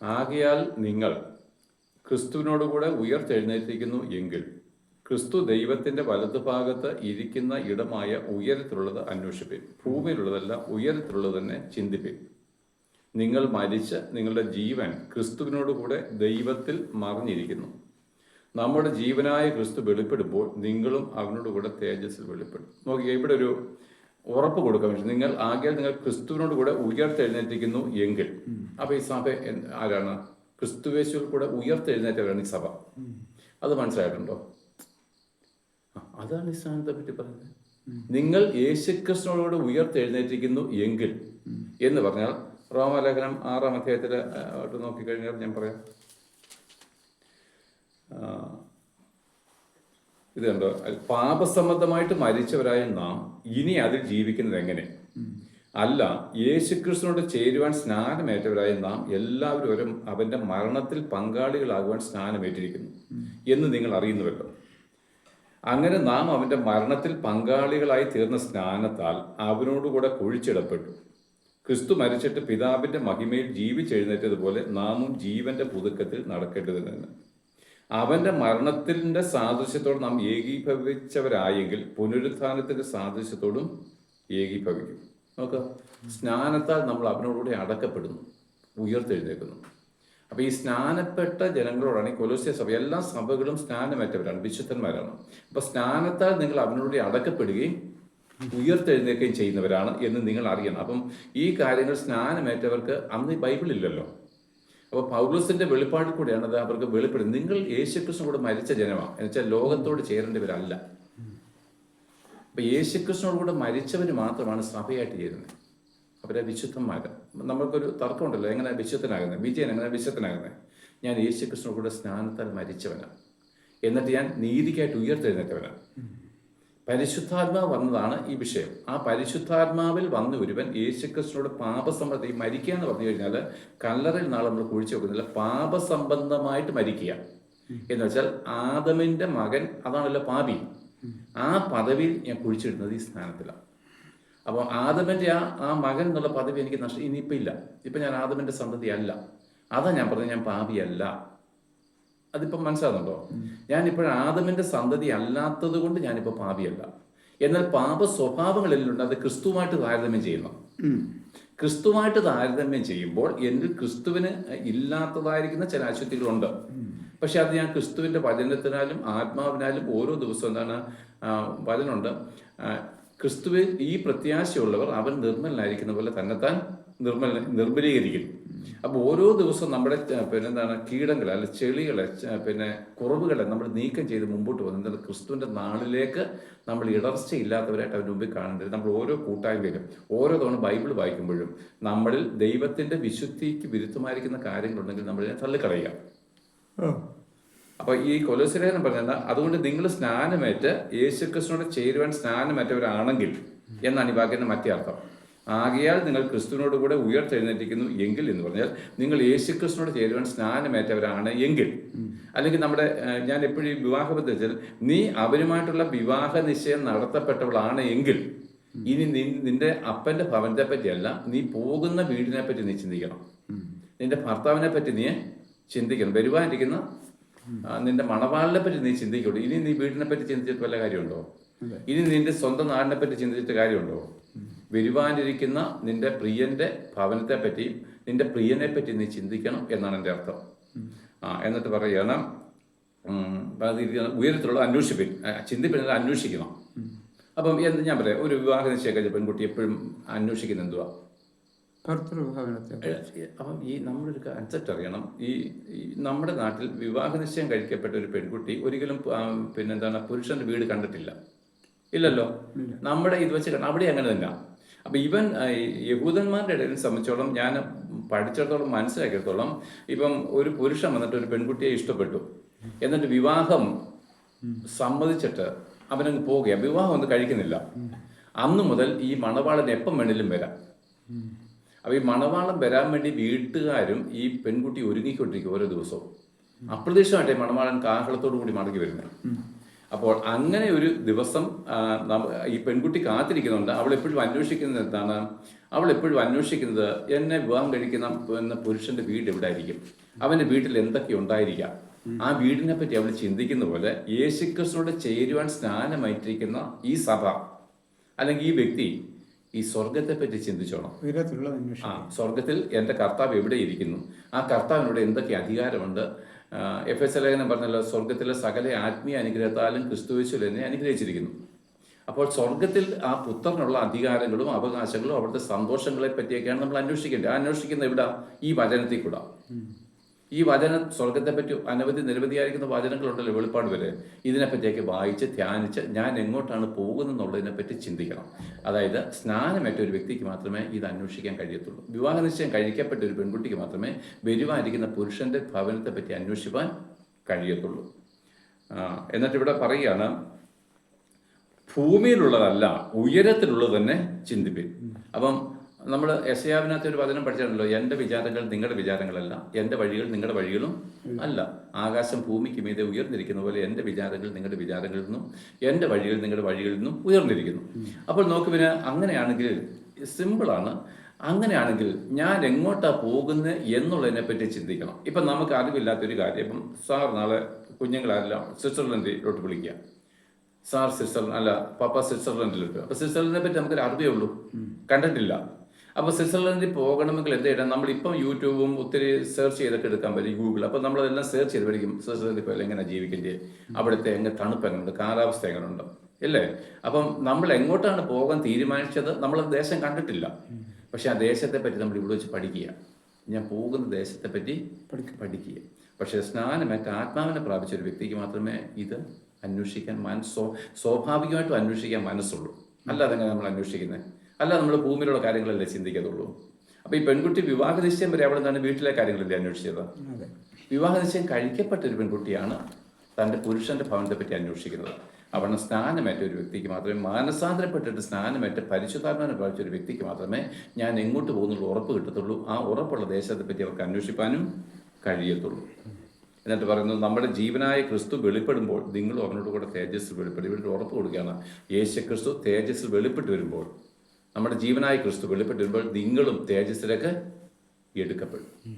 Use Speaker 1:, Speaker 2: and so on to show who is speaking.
Speaker 1: ആകയാൽ നിങ്ങൾ ക്രിസ്തുവിനോടുകൂടെ ഉയർത്തെഴുന്നേറ്റിരിക്കുന്നു എങ്കിൽ ക്രിസ്തു ദൈവത്തിൻ്റെ വലതുഭാഗത്ത് ഇരിക്കുന്ന ഇടമായ ഉയരത്തിലുള്ളത് അന്വേഷിപ്പിൻ. ഭൂമിയിലുള്ളതല്ല, ഉയരത്തിലുള്ളത് തന്നെ ചിന്തിപ്പിൻ. നിങ്ങൾ മരിച്ച് നിങ്ങളുടെ ജീവൻ ക്രിസ്തുവിനോടുകൂടെ ദൈവത്തിൽ മറിഞ്ഞിരിക്കുന്നു. നമ്മുടെ ജീവനായ ക്രിസ്തു വെളിപ്പെടുമ്പോൾ നിങ്ങളും അവനോടുകൂടെ തേജസ്സിൽ വെളിപ്പെടും. നോക്കിയാൽ ഇവിടെ ഒരു ഉറപ്പ് കൊടുക്കാൻ വേണ്ടി നിങ്ങൾ ക്രിസ്തുവിനോട് കൂടെ ഉയർത്തെഴുന്നേറ്റിരിക്കുന്നു എങ്കിൽ. അപ്പൊ ഈ സഭ ആരാണ്? ക്രിസ്തുവേശുവിൽ കൂടെ ഉയർത്തെഴുന്നേറ്റവരാണ് ഈ സഭ. അത് മനസ്സിലായിട്ടുണ്ടോ? അതാണ് ഈ സ്ഥാനത്തെ പറ്റി പറയുന്നത്. നിങ്ങൾ യേശുക്രിസ്തുവിനോട് ഉയർത്തെഴുന്നേറ്റിരിക്കുന്നു എങ്കിൽ എന്ന് പറഞ്ഞാൽ റോമാലേഖനം 6-ാം അധ്യായത്തിൽ നോക്കിക്കഴിഞ്ഞാൽ ഞാൻ പറയാം. ഇത് കണ്ടോ, പാപസംബന്ധമായിട്ട് മരിച്ചവരായ നാം ഇനി അതിൽ ജീവിക്കുന്നത് എങ്ങനെ? അല്ല, യേശുക്രിസ്തുവിനോട് ചേരുവാൻ സ്നാനമേറ്റവരായ നാം എല്ലാവരും അവന്റെ മരണത്തിൽ പങ്കാളികളാകുവാൻ സ്നാനമേറ്റിരിക്കുന്നു എന്ന് നിങ്ങൾ അറിയുന്നുവല്ലോ. അങ്ങനെ നാം അവന്റെ മരണത്തിൽ പങ്കാളികളായി തീർന്ന സ്നാനത്താൽ അവനോടുകൂടെ കുഴിച്ചിടപ്പെട്ടു. ക്രിസ്തു മരിച്ചിട്ട് പിതാവിന്റെ മഹിമയിൽ ജീവിച്ചെഴുന്നേറ്റതുപോലെ നാമും ജീവന്റെ പുതുക്കത്തിൽ നടക്കേണ്ടതിന് അവന്റെ മരണത്തിന്റെ സാദൃശ്യത്തോട് നാം ഏകീഭവിച്ചവരായെങ്കിൽ പുനരുത്ഥാനത്തിന്റെ സാദൃശ്യത്തോടും ഏകീഭവിക്കും. നോക്കുക, സ്നാനത്താൽ നമ്മൾ അവനോടുകൂടി അടക്കപ്പെടുന്നു, ഉയർത്തെഴുന്നേൽക്കുന്നു. അപ്പൊ ഈ സ്നാനപ്പെട്ട ജനങ്ങളോടാണ് ഈ കൊലോസ്യ സഭ. എല്ലാ സഭകളും സ്നാനമേറ്റവരാണ്, വിശുദ്ധന്മാരാണ്. അപ്പൊ സ്നാനത്താൽ നിങ്ങൾ അവനോടുകൂടി അടക്കപ്പെടുകയും ഉയർത്തെഴുന്നേൽക്കുകയും ചെയ്യുന്നവരാണ് എന്ന് നിങ്ങൾ അറിയണം. അപ്പം ഈ കാര്യങ്ങൾ സ്നാനമേറ്റവർക്ക് അന്ന് ബൈബിളില്ലല്ലോ. അപ്പോൾ പൗലോസിന്റെ വെളിപ്പാടിൽ കൂടെയാണ് അത് അവർക്ക് വെളിപ്പെടുന്നത്. നിങ്ങൾ യേശുക്രിസ്തുവിനോട് മരിച്ച ജനമാണ്, എന്നുവെച്ചാൽ ലോകത്തോട് ചേരേണ്ടവരല്ല. അപ്പൊ യേശുക്രിസ്തുവിനോട് കൂടെ മരിച്ചവർ മാത്രമാണ് സഭയായിട്ട് ചേരുന്നത്. അവരെ വിശുദ്ധന്മാർ. നമ്മൾക്കൊരു തർക്കമുണ്ടല്ലോ, എങ്ങനെ വിശുദ്ധനാകുന്നത്? വിജയൻ എങ്ങനെ വിശുദ്ധനാകുന്നത്? ഞാൻ യേശുക്രിസ്തുവിനോട് കൂടെ സ്നാനത്താൽ മരിച്ചവനാണ്, എന്നിട്ട് ഞാൻ നീതിക്കായിട്ട് ഉയർത്തെഴുന്നേറ്റവനാണ്. പരിശുദ്ധാത്മാവ് വന്നതാണ് ഈ വിഷയം. ആ പരിശുദ്ധാത്മാവിൽ വന്ന ഒരുവൻ യേശുക്രിസ്തുവിനോട് പാപസംബന്ധം, ഈ മരിക്കുക എന്ന് പറഞ്ഞു കഴിഞ്ഞാൽ കല്ലറയിൽ നാളെ നമ്മൾ കുഴിച്ചു വെക്കുന്നില്ല, പാപസംബന്ധമായിട്ട് മരിക്കുക എന്ന് വെച്ചാൽ ആദമിന്റെ മകൻ അതാണല്ലോ പാപി. ആ പദവിയിൽ ഞാൻ കുഴിച്ചിടുന്നത് ഈ സ്നാനത്തിലാണ്. അപ്പോൾ ആദമിന്റെ ആ മകൻ എന്നുള്ള പദവി എനിക്ക് ഇനിയിപ്പോൾ ഇല്ല. ഇപ്പം ഞാൻ ആദമിന്റെ സന്തതി അല്ല. അതാ ഞാൻ പറഞ്ഞത്, ഞാൻ പാപിയല്ല. അതിപ്പം മനസ്സിലാകുന്നുണ്ടോ? ഞാനിപ്പോൾ ആദമിന്റെ സന്തതി അല്ലാത്തത് കൊണ്ട് ഞാനിപ്പോൾ പാപിയല്ല. എന്നാൽ പാപ സ്വഭാവങ്ങളിലുണ്ട്, അത് ക്രിസ്തുവായിട്ട് താരതമ്യം ചെയ്യുന്നു. ക്രിസ്തുവായിട്ട് താരതമ്യം ചെയ്യുമ്പോൾ എന്നിൽ ക്രിസ്തുവിന് ഇല്ലാത്തതായിരിക്കുന്ന ചില അശുദ്ധികളുണ്ട്. പക്ഷെ അത് ഞാൻ ക്രിസ്തുവിന്റെ വചനത്തിനാലും ആത്മാവിനാലും ഓരോ ദിവസവും എന്താണ് വചനമുണ്ട്, ക്രിസ്തുവിൽ ഈ പ്രത്യാശയുള്ളവർ അവൻ നിർമ്മലനായിരിക്കുന്ന പോലെ തന്നെത്താൻ നിർമ്മലീകരിക്കുന്നു. അപ്പോൾ ഓരോ ദിവസവും നമ്മുടെ കീടങ്ങളെ അല്ലെ ചെളികളെ കുറവുകളെ നമ്മൾ നീക്കം ചെയ്ത് മുമ്പോട്ട് പോകുന്നത് ക്രിസ്തുവിന്റെ നാളിലേക്ക് നമ്മൾ ഇടർച്ചയില്ലാത്തവരായിട്ട് അവൻ്റെ മുമ്പിൽ കാണേണ്ടത്. നമ്മൾ ഓരോ കൂട്ടായ്മയിലും ഓരോ തവണ ബൈബിൾ വായിക്കുമ്പോഴും നമ്മളിൽ ദൈവത്തിന്റെ വിശുദ്ധിക്ക് വിരുദ്ധമായിരിക്കുന്ന കാര്യങ്ങളുണ്ടെങ്കിൽ നമ്മളിനെ തള്ളിക്കളയുക. അപ്പൊ ഈ കൊലോസ്യലേഖനം പറഞ്ഞാൽ അതുകൊണ്ട് നിങ്ങൾ സ്നാനമേറ്റ് യേശുക്രിസ്തുവിനോട് ചേരുവാൻ സ്നാനമേറ്റവരാണെങ്കിൽ എന്നാണ് ഈ വാക്കിന്റെ മറ്റേ അർത്ഥം. ആകയാൽ നിങ്ങൾ ക്രിസ്തുവിനോട് കൂടെ ഉയർത്തെഴുന്നേറ്റിരിക്കുന്നു എങ്കിൽ എന്ന് പറഞ്ഞാൽ നിങ്ങൾ യേശുക്രിസ്തുവിനോട് ചേരുവാൻ സ്നാനമേറ്റവരാണ് എങ്കിൽ. അല്ലെങ്കിൽ നമ്മുടെ ഞാൻ എപ്പോഴും വിവാഹബന്ധത്തിൽ നീ അവരുമായിട്ടുള്ള വിവാഹ നിശ്ചയം നടത്തപ്പെട്ടവളാണ് എങ്കിൽ ഇനി നിന്റെ അപ്പന്റെ ഭവനത്തെ പറ്റിയല്ല, നീ പോകുന്ന വീടിനെ പറ്റി നീ ചിന്തിക്കണം. നിന്റെ ഭർത്താവിനെ പറ്റി നീ ചിന്തിക്കണം. വരുവാനിരിക്കുന്ന നിന്റെ മണവാളിനെ പറ്റി നീ ചിന്തിക്കുള്ളൂ. ഇനി നീ വീടിനെ പറ്റി ചിന്തിച്ചിട്ട് വല്ല കാര്യമുണ്ടോ? ഇനി നിന്റെ സ്വന്തം നാടിനെ പറ്റി ചിന്തിച്ചിട്ട് കാര്യമുണ്ടോ? വരുവാനിരിക്കുന്ന നിന്റെ പ്രിയന്റെ ഭവനത്തെ പറ്റിയും നിന്റെ പ്രിയനെ പറ്റി നീ ചിന്തിക്കണം എന്നാണ് എൻ്റെ അർത്ഥം. എന്നിട്ട് പറയുകയാണ് ഉയരത്തിലുള്ള അന്വേഷിപ്പിൻ, ചിന്തിപ്പിക്കുന്നത് അന്വേഷിക്കണം. അപ്പം ഞാൻ പറയാം, ഒരു വിവാഹ നിശ്ചയം കഴിഞ്ഞ പെൺകുട്ടി എപ്പോഴും അന്വേഷിക്കുന്നത് എന്തുവാ? അപ്പം ഈ നമ്മളൊരു കൺസെപ്റ്റ് അറിയണം. ഈ നമ്മുടെ നാട്ടിൽ വിവാഹ നിശ്ചയം കഴിക്കപ്പെട്ട ഒരു പെൺകുട്ടി ഒരിക്കലും പുരുഷന്റെ വീട് കണ്ടിട്ടില്ല, ഇല്ലല്ലോ. നമ്മുടെ ഇത് വെച്ച് അവിടെ അങ്ങനെ തന്നെ. അപ്പൊ ഇവൻ യഹൂദന്മാരുടെ ഇടയിൽ സംബന്ധിച്ചോളം ഞാൻ പഠിച്ചിടത്തോളം മനസ്സിലാക്കിയിടത്തോളം ഇപ്പം ഒരു പുരുഷൻ വന്നിട്ട് ഒരു പെൺകുട്ടിയെ ഇഷ്ടപ്പെട്ടു, എന്നിട്ട് വിവാഹം സമ്മതിച്ചിട്ട് അവനങ്ങ് പോവുക, വിവാഹം ഒന്നും കഴിക്കുന്നില്ല. അന്നു മുതൽ ഈ മണവാളൻ എപ്പം വേണേലും വരാം. അപ്പൊ ഈ മണവാളം വരാൻ വേണ്ടി വീട്ടുകാരും ഈ പെൺകുട്ടി ഒരുങ്ങിക്കൊണ്ടിരിക്കും ഓരോ ദിവസവും. അപ്രതീക്ഷിതമായിട്ടേ മണവാളൻ കാഹളത്തോടു കൂടി മടങ്ങി വരുന്നത്. അപ്പോൾ അങ്ങനെ ഒരു ദിവസം ഈ പെൺകുട്ടി കാത്തിരിക്കുന്നുണ്ട്. അവൾ എപ്പോഴും അന്വേഷിക്കുന്നത് എന്താണ്? അവൾ എപ്പോഴും അന്വേഷിക്കുന്നത് എന്നെ വിവാഹം കഴിക്കുന്ന പുരുഷന്റെ വീട് എവിടെ ആയിരിക്കും, അവന്റെ വീട്ടിൽ എന്തൊക്കെ ഉണ്ടായിരിക്കാം. ആ വീടിനെ പറ്റി അവൾ ചിന്തിക്കുന്ന പോലെ യേശുക്രിസ്തുവോട് ചേരുവാൻ സ്നാനമേറ്റിരിക്കുന്ന ഈ സഭ അല്ലെങ്കിൽ ഈ വ്യക്തി ഈ സ്വർഗത്തെ പറ്റി ചിന്തിച്ചോണം. സ്വർഗത്തിൽ എൻ്റെ കർത്താവ് എവിടെ ഇരിക്കുന്നു, ആ കർത്താവിനോട് എന്തൊക്കെ അധികാരമുണ്ട്. എഫെസ്യ ലേഖനം പറഞ്ഞല്ലോ, സ്വർഗത്തിലെ സകല ആത്മീയ അനുഗ്രഹത്താലും ക്രിസ്തുയേശുവിൽ എന്നെ അനുഗ്രഹിച്ചിരിക്കുന്നു. അപ്പോൾ സ്വർഗത്തിൽ ആ പുത്രനുള്ള അധികാരങ്ങളും അവകാശങ്ങളും അവിടുത്തെ സന്തോഷങ്ങളെ പറ്റിയൊക്കെയാണ് നമ്മൾ അന്വേഷിക്കേണ്ടത്. അന്വേഷിക്കുന്ന ഇവിടെ ഈ വചനത്തിൽ കൂടെ. ഈ വചനം സ്വർഗത്തെപ്പറ്റി നിരവധിയായിരിക്കുന്ന വചനങ്ങളുണ്ടല്ലോ, വെളിപ്പാട് വരെ. ഇതിനെപ്പറ്റിയൊക്കെ വായിച്ച് ധ്യാനിച്ച് ഞാൻ എങ്ങോട്ടാണ് പോകുന്നതെന്നുള്ളതിനെപ്പറ്റി ചിന്തിക്കണം. അതായത് സ്നാനമേറ്റ ഒരു വ്യക്തിക്ക് മാത്രമേ ഇത് അന്വേഷിക്കാൻ കഴിയത്തുള്ളൂ. വിവാഹ നിശ്ചയം കഴിക്കപ്പെട്ട ഒരു പെൺകുട്ടിക്ക് മാത്രമേ വരുവാനിരിക്കുന്ന പുരുഷന്റെ ഭവനത്തെ പറ്റി അന്വേഷിപ്പാൻ കഴിയത്തുള്ളൂ. എന്നിട്ട് ഇവിടെ പറയുകയാണ്, ഭൂമിയിലുള്ളതല്ല ഉയരത്തിലുള്ളത് തന്നെ ചിന്തിപ്പിൻ. അപ്പം നമ്മൾ യെശയ്യാവിനകത്ത് ഒരു വചനം പഠിച്ചിട്ടുണ്ടല്ലോ, എൻ്റെ വിചാരങ്ങൾ നിങ്ങളുടെ വിചാരങ്ങളല്ല, എൻ്റെ വഴികൾ നിങ്ങളുടെ വഴികളും അല്ല. ആകാശം ഭൂമിക്ക് മീതെ ഉയർന്നിരിക്കുന്ന പോലെ എൻ്റെ വിചാരങ്ങൾ നിങ്ങളുടെ വിചാരങ്ങളിൽ നിന്നും എൻ്റെ വഴികൾ നിങ്ങളുടെ വഴികളിൽ നിന്നും ഉയർന്നിരിക്കുന്നു. അപ്പോൾ നോക്ക്, പിന്നെ അങ്ങനെയാണെങ്കിൽ സിമ്പിളാണ്. അങ്ങനെയാണെങ്കിൽ ഞാൻ എങ്ങോട്ടാണ് പോകുന്നത് എന്നുള്ളതിനെ പറ്റി ചിന്തിക്കണം. ഇപ്പം നമുക്ക് അറിവില്ലാത്തൊരു കാര്യം, ഇപ്പം സാർ നാളെ കുഞ്ഞുങ്ങളെല്ലാം സ്വിറ്റ്സർലൻഡിലോട്ട് വിളിക്കുക. സാർ പപ്പ സ്വിറ്റ്സർലൻഡിലോട്ട്. അപ്പോൾ സ്വിറ്റ്സർലൻഡിനെ പറ്റി നമുക്കൊരു അറിവേ ഉള്ളൂ, കണ്ടിട്ടില്ല. അപ്പോൾ സ്വിറ്റ്സർലൻഡിൽ പോകണമെങ്കിൽ എന്ത് ചെയ്യണം? നമ്മളിപ്പം യൂട്യൂബും ഒത്തിരി സെർച്ച് ചെയ്തൊക്കെ എടുക്കാൻ പറ്റും, ഗൂഗിൾ. അപ്പോൾ നമ്മളതെല്ലാം സെർച്ച് ചെയ്ത് പഠിക്കും. സ്വിറ്റ്സർലൻഡിൽ പോയാൽ എങ്ങനെ ജീവിക്കേണ്ടത്, അവിടുത്തെ എങ്ങനെ തണുപ്പ് എങ്ങനെയുണ്ട്, കാലാവസ്ഥ എങ്ങനെയുണ്ട്, അല്ലേ? അപ്പം നമ്മൾ എങ്ങോട്ടാണ് പോകാൻ തീരുമാനിച്ചത്, നമ്മൾ ദേശം കണ്ടിട്ടില്ല. പക്ഷെ ആ ദേശത്തെ പറ്റി നമ്മൾ ഇവിടെ വെച്ച് പഠിക്കുക. ഞാൻ പോകുന്ന ദേശത്തെ പറ്റി പഠിക്കുക. പക്ഷേ സ്നാനമേറ്റ ആത്മാവിനെ പ്രാപിച്ച ഒരു വ്യക്തിക്ക് മാത്രമേ ഇത് അന്വേഷിക്കാൻ സ്വാഭാവികമായിട്ടും അന്വേഷിക്കാൻ മനസ്സുള്ളൂ. അല്ലാതെ എങ്ങനെ നമ്മൾ അന്വേഷിക്കുന്നത്? അല്ല, നമ്മൾ ഭൂമിയിലുള്ള കാര്യങ്ങളല്ലേ ചിന്തിക്കത്തുള്ളൂ. അപ്പോൾ ഈ പെൺകുട്ടി വിവാഹ നിശ്ചയം വരെ അവിടെ നിന്നാണ് വീട്ടിലെ കാര്യങ്ങളല്ലേ അന്വേഷിച്ചത്. വിവാഹ നിശ്ചയം കഴിക്കപ്പെട്ട ഒരു പെൺകുട്ടിയാണ് തൻ്റെ പുരുഷന്റെ ഭവനത്തെ പറ്റി അന്വേഷിക്കുന്നത്. അവിടെ സ്നാനമേറ്റ ഒരു വ്യക്തിക്ക് മാത്രമേ, മാനസാന്തരപ്പെട്ടിട്ട് സ്നാനമേറ്റ പരിശുദ്ധാത്മാവിനെ പ്രാപിച്ച ഒരു വ്യക്തിക്ക് മാത്രമേ ഞാൻ എങ്ങോട്ട് പോകുന്നുള്ള ഉറപ്പ് കിട്ടത്തുള്ളൂ. ആ ഉറപ്പുള്ള ദേശത്തെ പറ്റി അവർക്ക് അന്വേഷിപ്പാനും കഴിയത്തുള്ളൂ. എന്നിട്ട് പറയുന്നത്, നമ്മുടെ ജീവനായ ക്രിസ്തു വെളിപ്പെടുമ്പോൾ നിങ്ങളും അവനോട് കൂടെ തേജസ്സിൽ വെളിപ്പെടും. ഇവിടെ ഉറപ്പ് കൊടുക്കുകയാണ്, യേശു ക്രിസ്തു തേജസ്സിൽ വെളിപ്പെട്ട് വരുമ്പോൾ, നമ്മുടെ ജീവനായ ക്രിസ്തു വെളിപ്പെട്ട് വരുമ്പോൾ നിങ്ങളും തേജസ്സിലേക്ക് എടുക്കപ്പെടും.